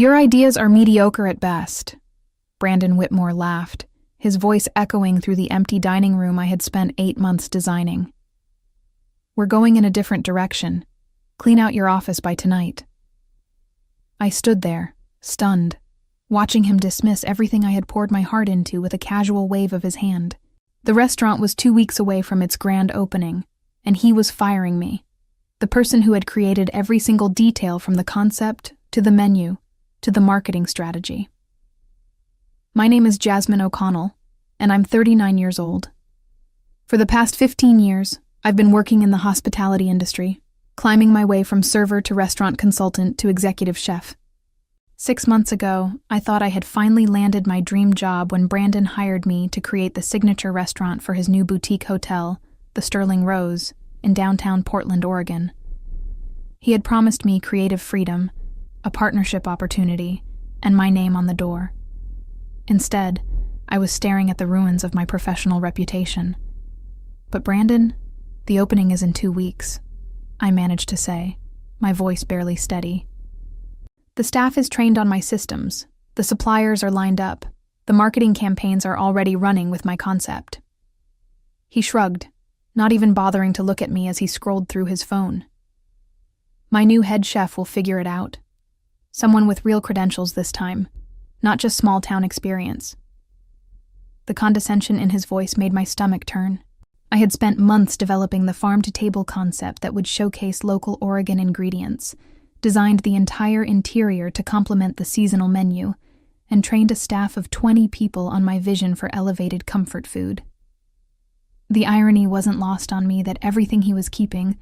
Your ideas are mediocre at best. Brandon Whitmore laughed, his voice echoing through the empty dining room I had spent 8 months designing. We're going in a different direction. Clean out your office by tonight. I stood there, stunned, watching him dismiss everything I had poured my heart into with a casual wave of his hand. The restaurant was 2 weeks away from its grand opening, and he was firing me. The person who had created every single detail from the concept to the menu to the marketing strategy. My name is Jasmine O'Connell, and I'm 39 years old. For the past 15 years, I've been working in the hospitality industry, climbing my way from server to restaurant consultant to executive chef. 6 months ago, I thought I had finally landed my dream job when Brandon hired me to create the signature restaurant for his new boutique hotel, the Sterling Rose, in downtown Portland, Oregon. He had promised me creative freedom, a partnership opportunity, and my name on the door. Instead, I was staring at the ruins of my professional reputation. But Brandon, the opening is in 2 weeks, I managed to say, my voice barely steady. The staff is trained on my systems, the suppliers are lined up, the marketing campaigns are already running with my concept. He shrugged, not even bothering to look at me as he scrolled through his phone. My new head chef will figure it out. Someone with real credentials this time, not just small-town experience. The condescension in his voice made my stomach turn. I had spent months developing the farm-to-table concept that would showcase local Oregon ingredients, designed the entire interior to complement the seasonal menu, and trained a staff of 20 people on my vision for elevated comfort food. The irony wasn't lost on me that everything he was keeping,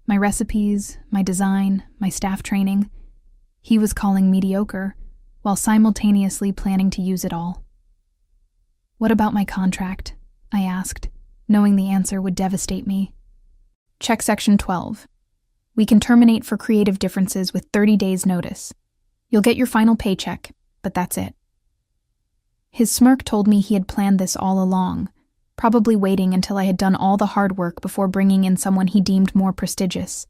my recipes, my design, my staff training, he was calling mediocre, while simultaneously planning to use it all. What about my contract? I asked, knowing the answer would devastate me. Check section 12. We can terminate for creative differences with 30 days' notice. You'll get your final paycheck, but that's it. His smirk told me he had planned this all along, probably waiting until I had done all the hard work before bringing in someone he deemed more prestigious.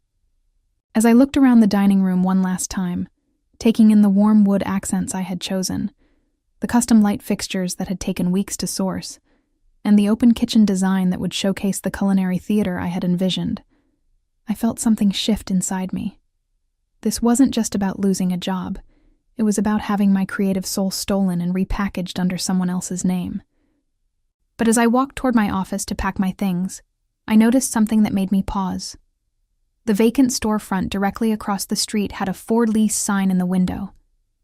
As I looked around the dining room one last time, taking in the warm wood accents I had chosen, the custom light fixtures that had taken weeks to source, and the open kitchen design that would showcase the culinary theater I had envisioned, I felt something shift inside me. This wasn't just about losing a job. It was about having my creative soul stolen and repackaged under someone else's name. But as I walked toward my office to pack my things, I noticed something that made me pause. The vacant storefront directly across the street had a for lease sign in the window,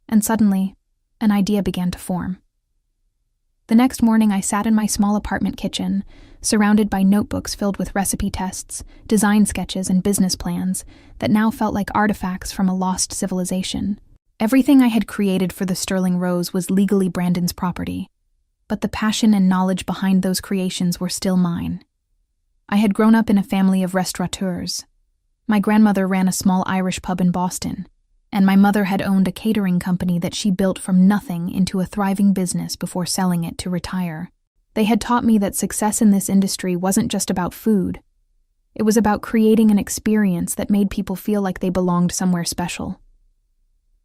and suddenly, an idea began to form. The next morning, I sat in my small apartment kitchen, surrounded by notebooks filled with recipe tests, design sketches, and business plans that now felt like artifacts from a lost civilization. Everything I had created for the Sterling Rose was legally Brandon's property, but the passion and knowledge behind those creations were still mine. I had grown up in a family of restaurateurs. My grandmother ran a small Irish pub in Boston, and my mother had owned a catering company that she built from nothing into a thriving business before selling it to retire. They had taught me that success in this industry wasn't just about food. It was about creating an experience that made people feel like they belonged somewhere special.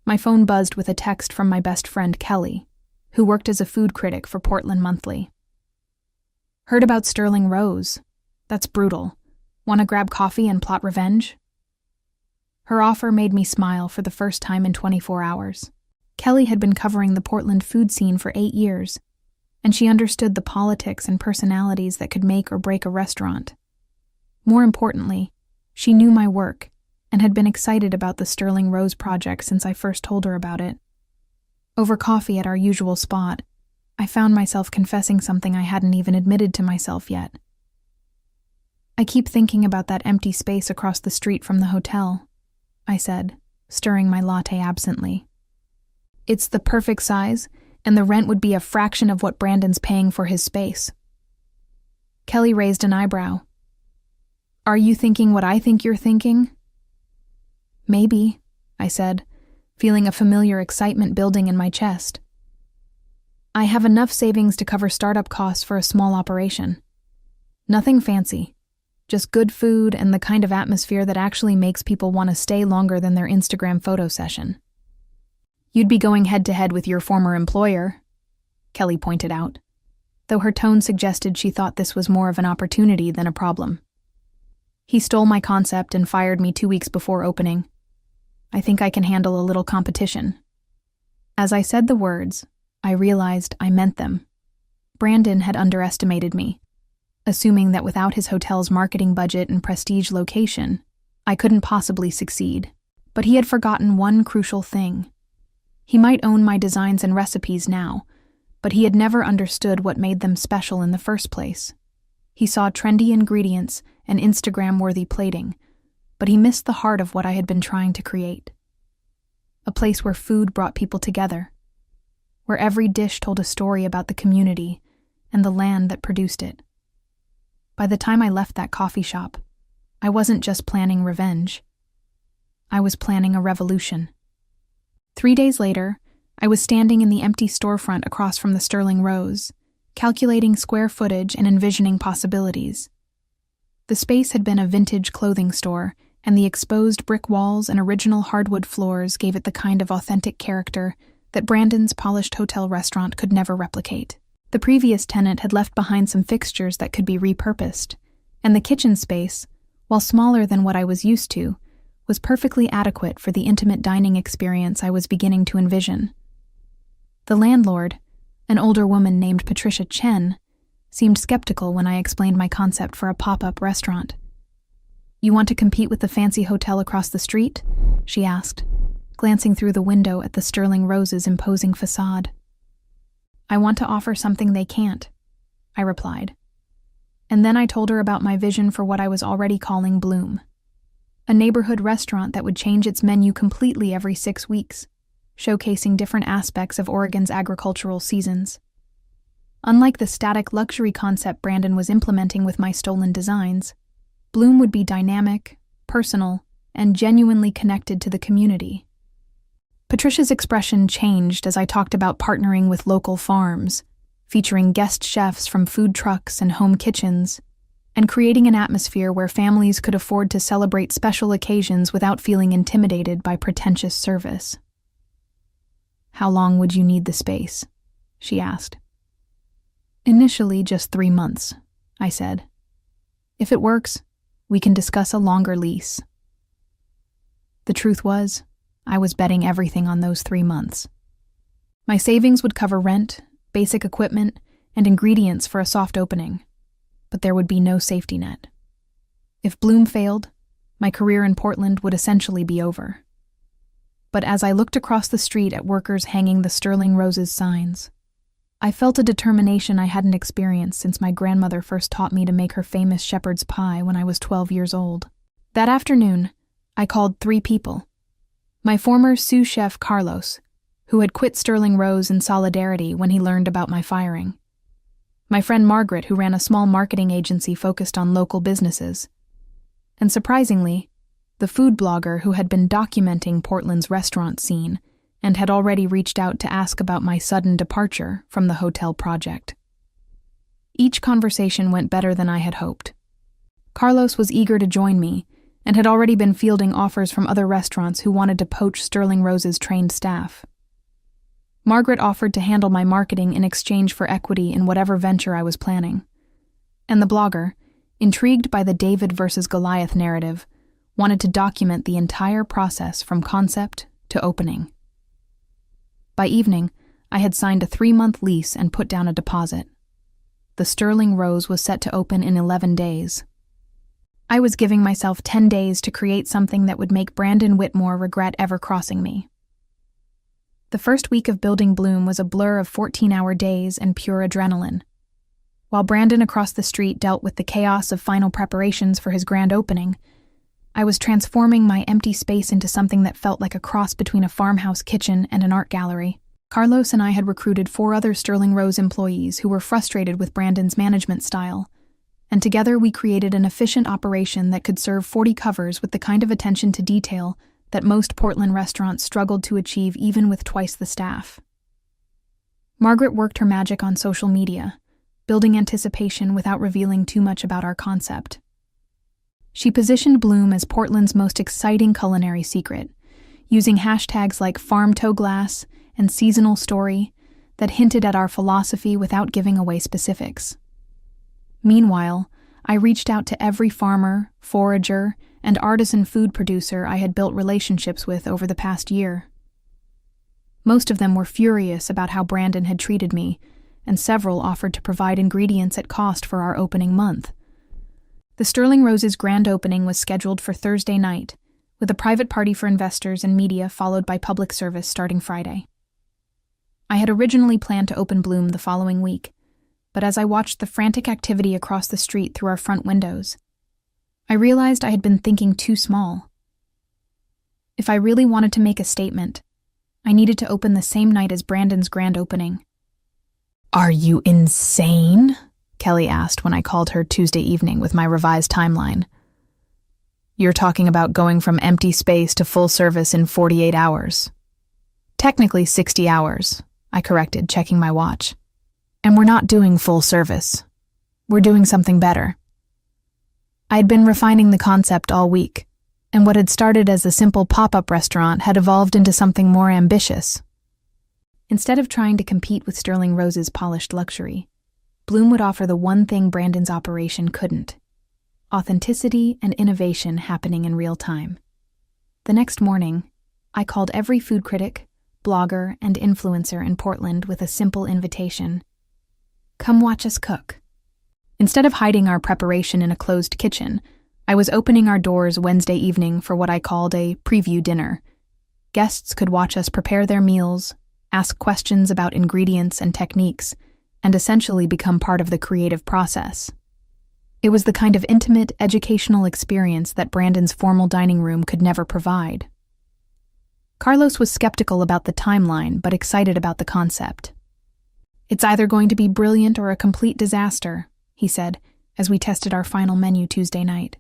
My phone buzzed with a text from my best friend Kelly, who worked as a food critic for Portland Monthly. Heard about Sterling Rose? That's brutal. Want to grab coffee and plot revenge? Her offer made me smile for the first time in 24 hours. Kelly had been covering the Portland food scene for 8 years, and she understood the politics and personalities that could make or break a restaurant. More importantly, she knew my work and had been excited about the Sterling Rose project since I first told her about it. Over coffee at our usual spot, I found myself confessing something I hadn't even admitted to myself yet. I keep thinking about that empty space across the street from the hotel, I said, stirring my latte absently. It's the perfect size, and the rent would be a fraction of what Brandon's paying for his space. Kelly raised an eyebrow. Are you thinking what I think you're thinking? Maybe, I said, feeling a familiar excitement building in my chest. I have enough savings to cover startup costs for a small operation. Nothing fancy. Just good food and the kind of atmosphere that actually makes people want to stay longer than their Instagram photo session. You'd be going head-to-head with your former employer, Kelly pointed out, though her tone suggested she thought this was more of an opportunity than a problem. He stole my concept and fired me 2 weeks before opening. I think I can handle a little competition. As I said the words, I realized I meant them. Brandon had underestimated me, assuming that without his hotel's marketing budget and prestige location, I couldn't possibly succeed. But he had forgotten one crucial thing. He might own my designs and recipes now, but he had never understood what made them special in the first place. He saw trendy ingredients and Instagram-worthy plating, but he missed the heart of what I had been trying to create. A place where food brought people together, where every dish told a story about the community and the land that produced it. By the time I left that coffee shop, I wasn't just planning revenge. I was planning a revolution. 3 days later, I was standing in the empty storefront across from the Sterling Rose, calculating square footage and envisioning possibilities. The space had been a vintage clothing store, and the exposed brick walls and original hardwood floors gave it the kind of authentic character that Brandon's polished hotel restaurant could never replicate. The previous tenant had left behind some fixtures that could be repurposed, and the kitchen space, while smaller than what I was used to, was perfectly adequate for the intimate dining experience I was beginning to envision. The landlord, an older woman named Patricia Chen, seemed skeptical when I explained my concept for a pop-up restaurant. "You want to compete with the fancy hotel across the street?" she asked, glancing through the window at the Sterling Rose's imposing facade. "I want to offer something they can't," I replied. And then I told her about my vision for what I was already calling Bloom. A neighborhood restaurant that would change its menu completely every 6 weeks, showcasing different aspects of Oregon's agricultural seasons. Unlike the static luxury concept Brandon was implementing with my stolen designs, Bloom would be dynamic, personal, and genuinely connected to the community. Patricia's expression changed as I talked about partnering with local farms, featuring guest chefs from food trucks and home kitchens, and creating an atmosphere where families could afford to celebrate special occasions without feeling intimidated by pretentious service. "How long would you need the space?" she asked. "Initially, just 3 months," I said. "If it works, we can discuss a longer lease." The truth was, I was betting everything on those 3 months. My savings would cover rent, basic equipment, and ingredients for a soft opening, but there would be no safety net. If Bloom failed, my career in Portland would essentially be over. But as I looked across the street at workers hanging the Sterling Rose's signs, I felt a determination I hadn't experienced since my grandmother first taught me to make her famous shepherd's pie when I was 12 years old. That afternoon, I called 3 people. My former sous chef Carlos, who had quit Sterling Rose in solidarity when he learned about my firing. My friend Margaret, who ran a small marketing agency focused on local businesses. And surprisingly, the food blogger who had been documenting Portland's restaurant scene and had already reached out to ask about my sudden departure from the hotel project. Each conversation went better than I had hoped. Carlos was eager to join me and had already been fielding offers from other restaurants who wanted to poach Sterling Rose's trained staff. Margaret offered to handle my marketing in exchange for equity in whatever venture I was planning. And the blogger, intrigued by the David versus Goliath narrative, wanted to document the entire process from concept to opening. By evening, I had signed a 3-month lease and put down a deposit. The Sterling Rose was set to open in 11 days. I was giving myself 10 days to create something that would make Brandon Whitmore regret ever crossing me. The first week of building Bloom was a blur of 14-hour days and pure adrenaline. While Brandon across the street dealt with the chaos of final preparations for his grand opening, I was transforming my empty space into something that felt like a cross between a farmhouse kitchen and an art gallery. Carlos and I had recruited 4 other Sterling Rose employees who were frustrated with Brandon's management style, and together we created an efficient operation that could serve 40 covers with the kind of attention to detail that most Portland restaurants struggled to achieve even with twice the staff. Margaret worked her magic on social media, building anticipation without revealing too much about our concept. She positioned Bloom as Portland's most exciting culinary secret, using hashtags like farm-to-glass and seasonal story that hinted at our philosophy without giving away specifics. Meanwhile, I reached out to every farmer, forager, and artisan food producer I had built relationships with over the past year. Most of them were furious about how Brandon had treated me, and several offered to provide ingredients at cost for our opening month. The Sterling Rose's grand opening was scheduled for Thursday night, with a private party for investors and media followed by public service starting Friday. I had originally planned to open Bloom the following week, but as I watched the frantic activity across the street through our front windows, I realized I had been thinking too small. If I really wanted to make a statement, I needed to open the same night as Brandon's grand opening. "Are you insane?" Kelly asked when I called her Tuesday evening with my revised timeline. "You're talking about going from empty space to full service in 48 hours. Technically 60 hours, I corrected, checking my watch. And we're not doing full service. We're doing something better." I had been refining the concept all week, and what had started as a simple pop-up restaurant had evolved into something more ambitious. Instead of trying to compete with Sterling Rose's polished luxury, Bloom would offer the one thing Brandon's operation couldn't: authenticity and innovation happening in real time. The next morning, I called every food critic, blogger, and influencer in Portland with a simple invitation. Come watch us cook. Instead of hiding our preparation in a closed kitchen, I was opening our doors Wednesday evening for what I called a preview dinner. Guests could watch us prepare their meals, ask questions about ingredients and techniques, and essentially become part of the creative process. It was the kind of intimate, educational experience that Brandon's formal dining room could never provide. Carlos was skeptical about the timeline, but excited about the concept. "It's either going to be brilliant or a complete disaster," he said, as we tested our final menu Tuesday night.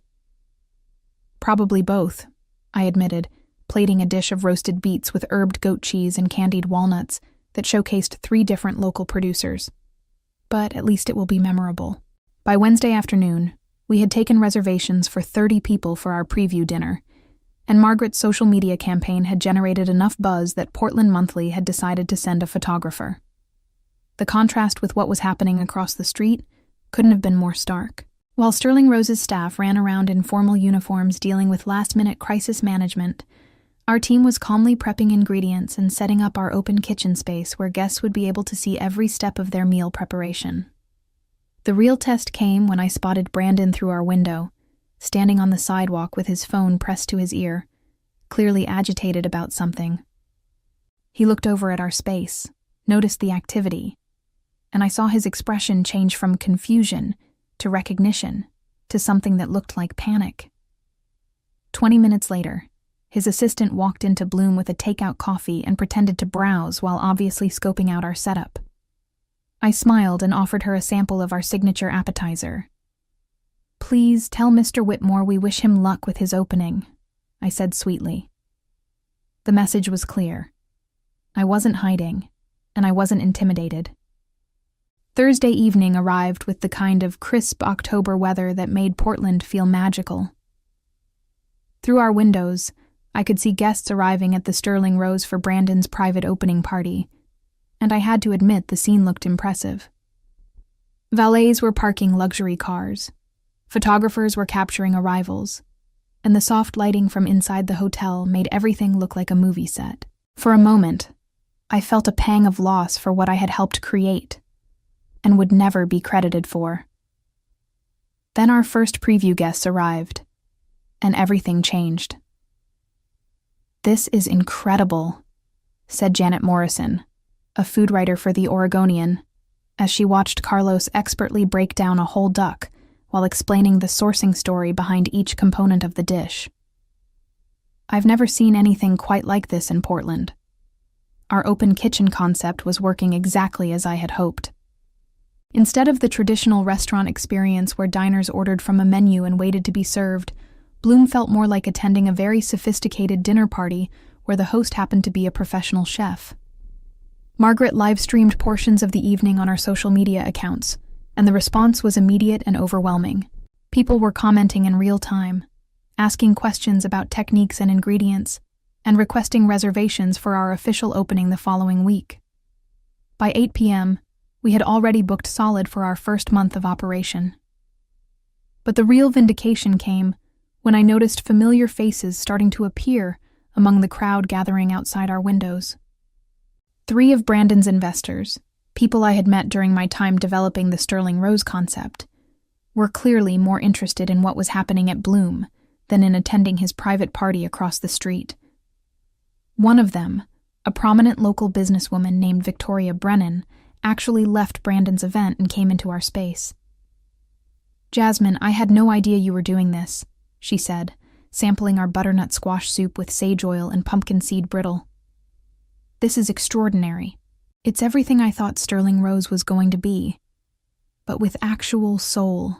"Probably both," I admitted, plating a dish of roasted beets with herbed goat cheese and candied walnuts that showcased 3 different local producers. "But at least it will be memorable." By Wednesday afternoon, we had taken reservations for 30 people for our preview dinner, and Margaret's social media campaign had generated enough buzz that Portland Monthly had decided to send a photographer. The contrast with what was happening across the street couldn't have been more stark. While Sterling Rose's staff ran around in formal uniforms dealing with last-minute crisis management, our team was calmly prepping ingredients and setting up our open kitchen space where guests would be able to see every step of their meal preparation. The real test came when I spotted Brandon through our window, standing on the sidewalk with his phone pressed to his ear, clearly agitated about something. He looked over at our space, noticed the activity, and I saw his expression change from confusion to recognition to something that looked like panic. 20 minutes later, his assistant walked into Bloom with a takeout coffee and pretended to browse while obviously scoping out our setup. I smiled and offered her a sample of our signature appetizer. "Please tell Mr. Whitmore we wish him luck with his opening," I said sweetly. The message was clear. I wasn't hiding, and I wasn't intimidated. Thursday evening arrived with the kind of crisp October weather that made Portland feel magical. Through our windows, I could see guests arriving at the Sterling Rose for Brandon's private opening party, and I had to admit the scene looked impressive. Valets were parking luxury cars, photographers were capturing arrivals, and the soft lighting from inside the hotel made everything look like a movie set. For a moment, I felt a pang of loss for what I had helped create, and would never be credited for. Then our first preview guests arrived, and everything changed. "This is incredible," said Janet Morrison, a food writer for The Oregonian, as she watched Carlos expertly break down a whole duck while explaining the sourcing story behind each component of the dish. "I've never seen anything quite like this in Portland." Our open kitchen concept was working exactly as I had hoped. Instead of the traditional restaurant experience where diners ordered from a menu and waited to be served, Bloom felt more like attending a very sophisticated dinner party where the host happened to be a professional chef. Margaret live-streamed portions of the evening on our social media accounts, and the response was immediate and overwhelming. People were commenting in real time, asking questions about techniques and ingredients, and requesting reservations for our official opening the following week. By 8 p.m., we had already booked solid for our first month of operation. But the real vindication came when I noticed familiar faces starting to appear among the crowd gathering outside our windows. 3 of Brandon's investors, people I had met during my time developing the Sterling Rose concept, were clearly more interested in what was happening at Bloom than in attending his private party across the street. One of them, a prominent local businesswoman named Victoria Brennan, actually left Brandon's event and came into our space. "Jasmine, I had no idea you were doing this," she said, sampling our butternut squash soup with sage oil and pumpkin seed brittle. "This is extraordinary. It's everything I thought Sterling Rose was going to be, but with actual soul."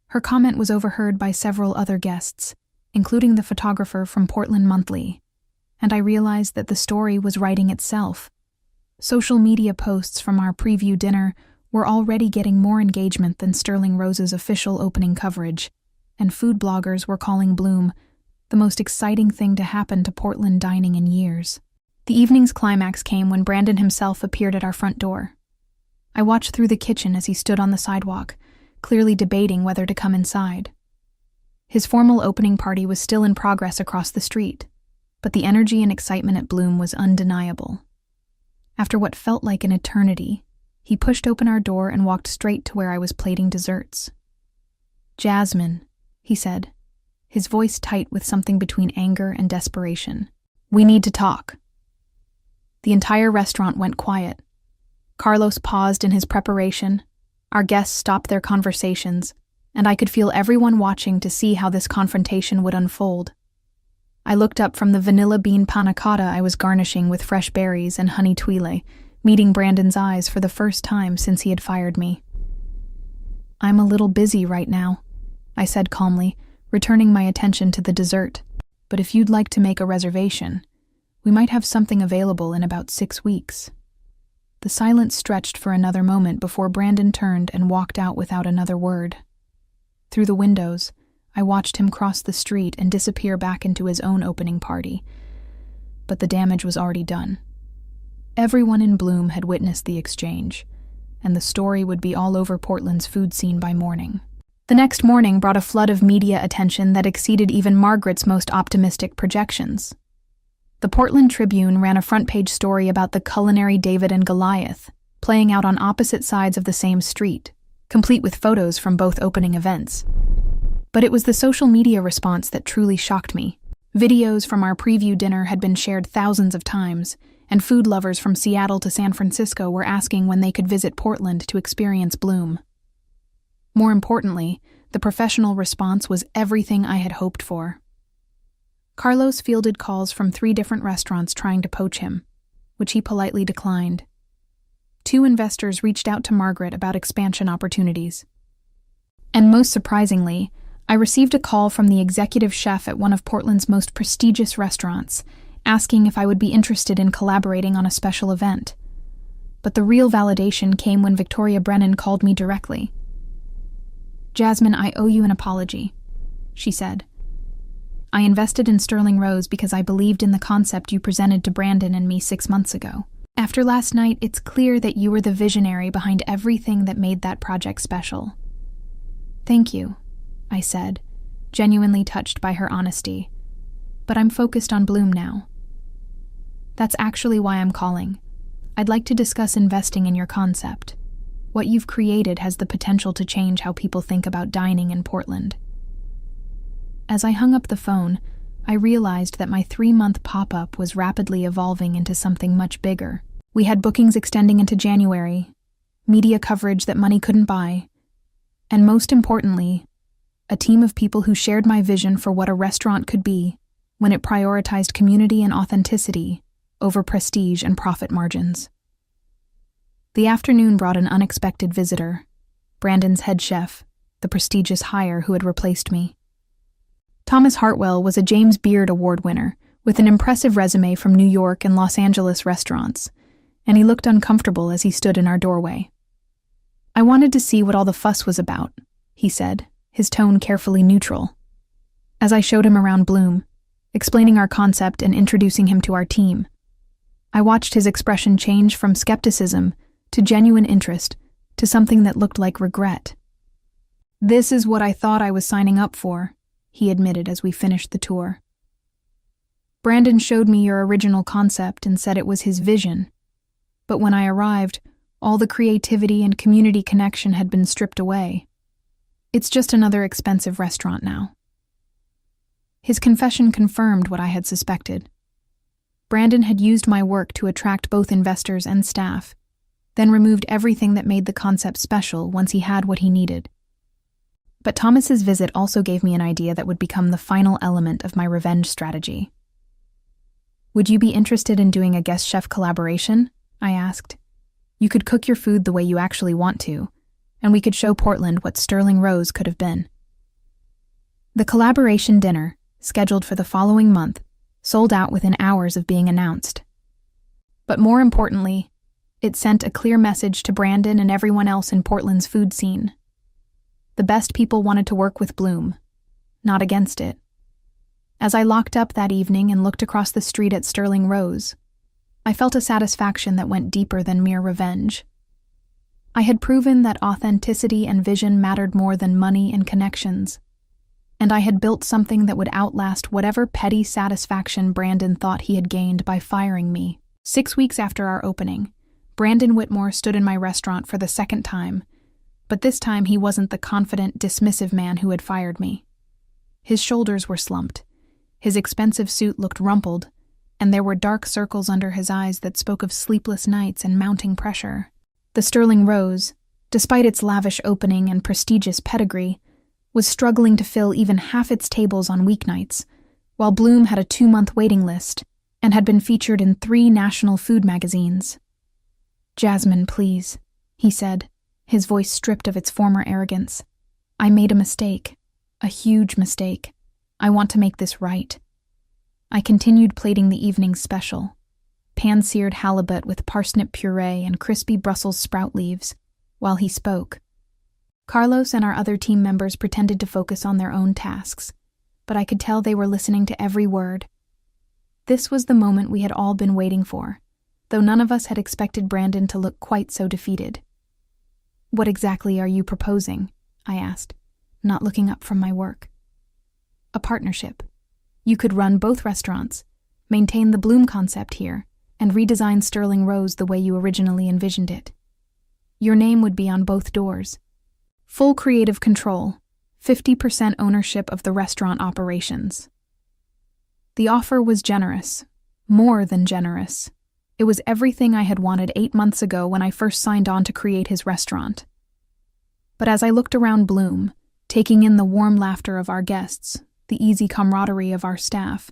Her comment was overheard by several other guests, including the photographer from Portland Monthly, and I realized that the story was writing itself. Social media posts from our preview dinner were already getting more engagement than Sterling Rose's official opening coverage, and food bloggers were calling Bloom the most exciting thing to happen to Portland dining in years. The evening's climax came when Brandon himself appeared at our front door. I watched through the kitchen as he stood on the sidewalk, clearly debating whether to come inside. His formal opening party was still in progress across the street, but the energy and excitement at Bloom was undeniable. After what felt like an eternity, he pushed open our door and walked straight to where I was plating desserts. "Jasmine," he said, his voice tight with something between anger and desperation. "We need to talk." The entire restaurant went quiet. Carlos paused in his preparation, our guests stopped their conversations, and I could feel everyone watching to see how this confrontation would unfold. I looked up from the vanilla bean panna cotta I was garnishing with fresh berries and honey tuile, meeting Brandon's eyes for the first time since he had fired me. "I'm a little busy right now," I said calmly, returning my attention to the dessert. "But if you'd like to make a reservation, we might have something available in about 6 weeks." The silence stretched for another moment before Brandon turned and walked out without another word. Through the windows, I watched him cross the street and disappear back into his own opening party. But the damage was already done. Everyone in Bloom had witnessed the exchange, and the story would be all over Portland's food scene by morning. The next morning brought a flood of media attention that exceeded even Margaret's most optimistic projections. The Portland Tribune ran a front-page story about the culinary David and Goliath, playing out on opposite sides of the same street, complete with photos from both opening events. But it was the social media response that truly shocked me. Videos from our preview dinner had been shared thousands of times, and food lovers from Seattle to San Francisco were asking when they could visit Portland to experience Bloom. More importantly, the professional response was everything I had hoped for. Carlos fielded calls from 3 different restaurants trying to poach him, which he politely declined. 2 investors reached out to Margaret about expansion opportunities. And most surprisingly, I received a call from the executive chef at one of Portland's most prestigious restaurants, asking if I would be interested in collaborating on a special event. But the real validation came when Victoria Brennan called me directly. "Jasmine, I owe you an apology," she said. "I invested in Sterling Rose because I believed in the concept you presented to Brandon and me 6 months ago. After last night, it's clear that you were the visionary behind everything that made that project special." "Thank you," I said, genuinely touched by her honesty. "But I'm focused on Bloom now." "That's actually why I'm calling. I'd like to discuss investing in your concept. What you've created has the potential to change how people think about dining in Portland." As I hung up the phone, I realized that my 3-month pop-up was rapidly evolving into something much bigger. We had bookings extending into January, media coverage that money couldn't buy, and most importantly, a team of people who shared my vision for what a restaurant could be when it prioritized community and authenticity over prestige and profit margins. The afternoon brought an unexpected visitor, Brandon's head chef, the prestigious hire who had replaced me. Thomas Hartwell was a James Beard Award winner with an impressive resume from New York and Los Angeles restaurants, and he looked uncomfortable as he stood in our doorway. "I wanted to see what all the fuss was about," he said, his tone carefully neutral. As I showed him around Bloom, explaining our concept and introducing him to our team. I watched his expression change from skepticism to genuine interest to something that looked like regret. "This is what I thought I was signing up for," he admitted as we finished the tour. "Brandon showed me your original concept and said it was his vision. But when I arrived, all the creativity and community connection had been stripped away. It's just another expensive restaurant now." His confession confirmed what I had suspected. Brandon had used my work to attract both investors and staff, then removed everything that made the concept special once he had what he needed. But Thomas's visit also gave me an idea that would become the final element of my revenge strategy. "Would you be interested in doing a guest chef collaboration?" I asked. "You could cook your food the way you actually want to, and we could show Portland what Sterling Rose could have been." The collaboration dinner, scheduled for the following month, sold out within hours of being announced. But more importantly, it sent a clear message to Brandon and everyone else in Portland's food scene. The best people wanted to work with Bloom, not against it. As I locked up that evening and looked across the street at Sterling Rose, I felt a satisfaction that went deeper than mere revenge. I had proven that authenticity and vision mattered more than money and connections, and I had built something that would outlast whatever petty satisfaction Brandon thought he had gained by firing me. 6 weeks after our opening, Brandon Whitmore stood in my restaurant for the second time, but this time he wasn't the confident, dismissive man who had fired me. His shoulders were slumped, his expensive suit looked rumpled, and there were dark circles under his eyes that spoke of sleepless nights and mounting pressure. The Sterling Rose, despite its lavish opening and prestigious pedigree, was struggling to fill even half its tables on weeknights, while Bloom had a 2-month waiting list and had been featured in 3 national food magazines. "Jasmine, please," he said, his voice stripped of its former arrogance. "I made a mistake, a huge mistake. I want to make this right." I continued plating the evening's special, pan-seared halibut with parsnip puree and crispy Brussels sprout leaves, while he spoke. Carlos and our other team members pretended to focus on their own tasks, but I could tell they were listening to every word. This was the moment we had all been waiting for, though none of us had expected Brandon to look quite so defeated. "What exactly are you proposing?" I asked, not looking up from my work. "A partnership. You could run both restaurants, maintain the Bloom concept here, and redesign Sterling Rose the way you originally envisioned it. Your name would be on both doors. Full creative control, 50% ownership of the restaurant operations." The offer was generous, more than generous. It was everything I had wanted 8 months ago when I first signed on to create his restaurant. But as I looked around Bloom, taking in the warm laughter of our guests, the easy camaraderie of our staff,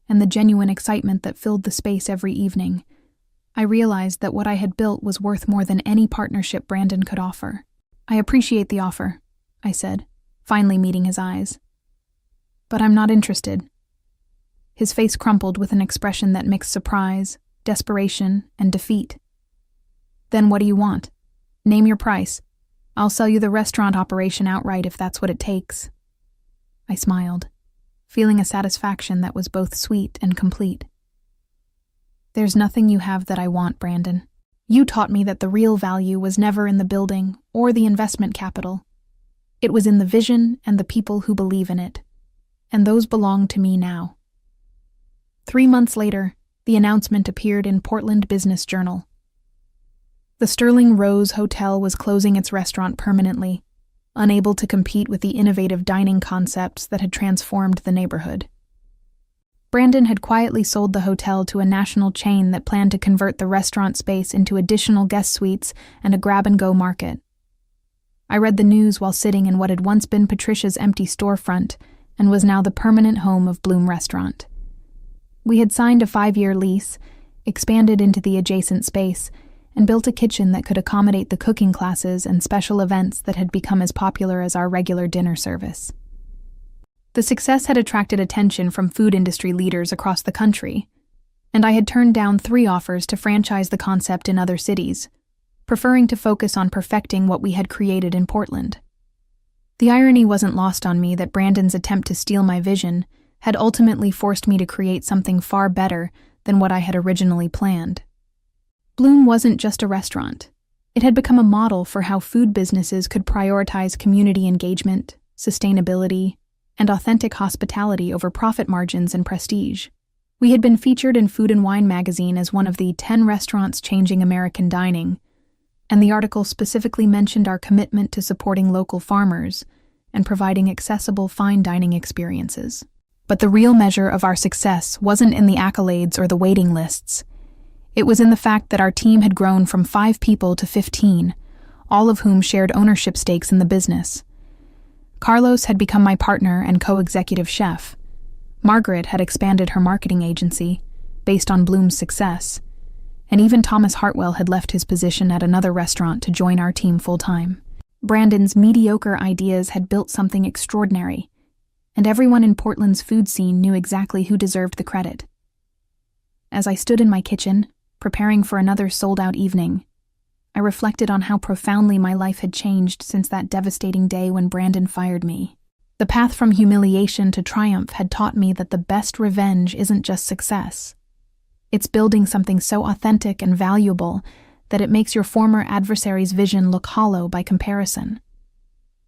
and the genuine excitement that filled the space every evening, I realized that what I had built was worth more than any partnership Brandon could offer. "I appreciate the offer," I said, finally meeting his eyes. "But I'm not interested." His face crumpled with an expression that mixed surprise, desperation, and defeat. "Then what do you want? Name your price. I'll sell you the restaurant operation outright if that's what it takes." I smiled, feeling a satisfaction that was both sweet and complete. "There's nothing you have that I want, Brandon. You taught me that the real value was never in the building or the investment capital. It was in the vision and the people who believe in it. And those belong to me now." 3 months later, the announcement appeared in Portland Business Journal. The Sterling Rose Hotel was closing its restaurant permanently, unable to compete with the innovative dining concepts that had transformed the neighborhood. Brandon had quietly sold the hotel to a national chain that planned to convert the restaurant space into additional guest suites and a grab-and-go market. I read the news while sitting in what had once been Patricia's empty storefront and was now the permanent home of Bloom Restaurant. We had signed a 5-year lease, expanded into the adjacent space, and built a kitchen that could accommodate the cooking classes and special events that had become as popular as our regular dinner service. The success had attracted attention from food industry leaders across the country, and I had turned down 3 offers to franchise the concept in other cities, preferring to focus on perfecting what we had created in Portland. The irony wasn't lost on me that Brandon's attempt to steal my vision had ultimately forced me to create something far better than what I had originally planned. Bloom wasn't just a restaurant. It had become a model for how food businesses could prioritize community engagement, sustainability, and authentic hospitality over profit margins and prestige. We had been featured in Food and Wine magazine as one of the 10 restaurants changing American dining, and the article specifically mentioned our commitment to supporting local farmers and providing accessible fine dining experiences. But the real measure of our success wasn't in the accolades or the waiting lists. It was in the fact that our team had grown from 5 people to 15, all of whom shared ownership stakes in the business. Carlos had become my partner and co-executive chef. Margaret had expanded her marketing agency, based on Bloom's success, and even Thomas Hartwell had left his position at another restaurant to join our team full-time. Brandon's mediocre ideas had built something extraordinary, and everyone in Portland's food scene knew exactly who deserved the credit. As I stood in my kitchen, preparing for another sold-out evening, I reflected on how profoundly my life had changed since that devastating day when Brandon fired me. The path from humiliation to triumph had taught me that the best revenge isn't just success. It's building something so authentic and valuable that it makes your former adversary's vision look hollow by comparison.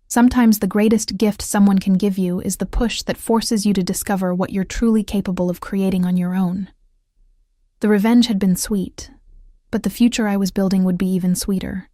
Sometimes the greatest gift someone can give you is the push that forces you to discover what you're truly capable of creating on your own. The revenge had been sweet, but the future I was building would be even sweeter.